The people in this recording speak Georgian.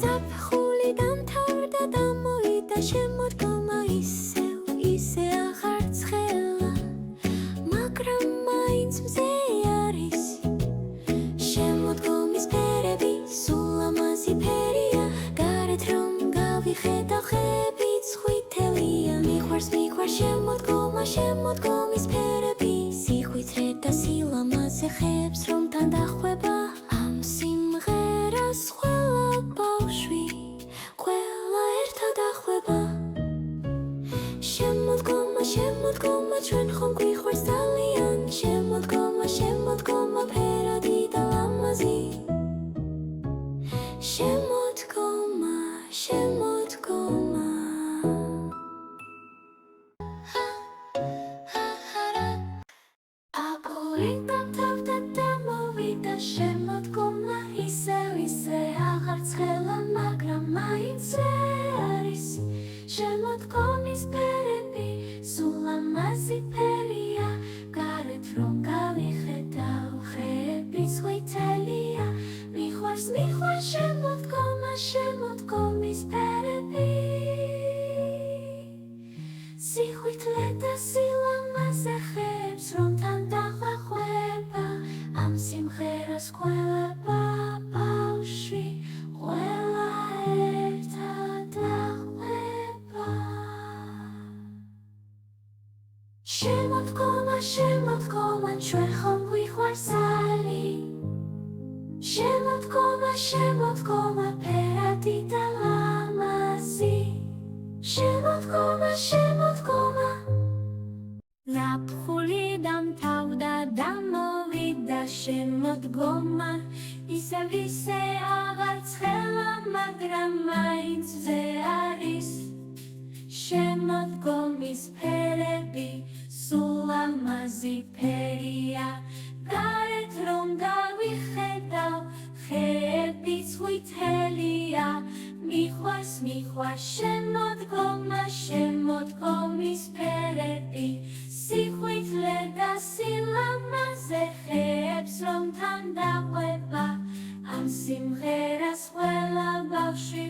ზაფხული დამთავრდა და მოვიდა შემოდგომა ისე აღარ ცხელა მაგრამ მაინც მზე არის შემოდგომის ფერები სულ ლამაზი ფერია გარეთ რომ გავიხედავ ხეებიც ხვითელია მიყვარს შემოდგომის ფერები სიხვითრე და სილამაზე ხეებს რომ თან დახვება ამ სიმღერას ყველა ბავშვი ყველა ერთად ახვება შემოდგომა ჩვენ ხომ გვიყვარს ძალიან შემოდგომა ფერადი და ლამაზი შემოდგომა დამთავრდა და მოვიდა შემოდგომა ისე აღარ ცხელა მაგრამ მაინც არის შემოდგომის ფერები სულ ლამაზი ფერია გარეთ რომ გავიხედავ ხეებიც ხვითელია მიყვარს შემოდგომის ფერები სიხვითლე და სილამაზე ხეებს რომ თან დახვება ამ სიმღერას ყველა ბავშვი ყველა ერთად ახვდება შემოდგომა ჩვენ ხომ გვიყვარს ძალიან შემოდგომა ფერადი და ლამაზი შემოდგომა ზაფხული დამთავრდა და მოვიდა შემოდგომა ისე აღარ ცხელა მაგრამ მაინც მზე არის შემოდგომის ფერები სულ ლამაზი ფერია გარეთ რომ გავიხედავ ხეებიც ხვითელია მიყვარს შემოდგომის ფერები სიხვითლე და სილამაზე ხეებს რომ თან დაყვება ამ სიმღერას ყველა ბავშვი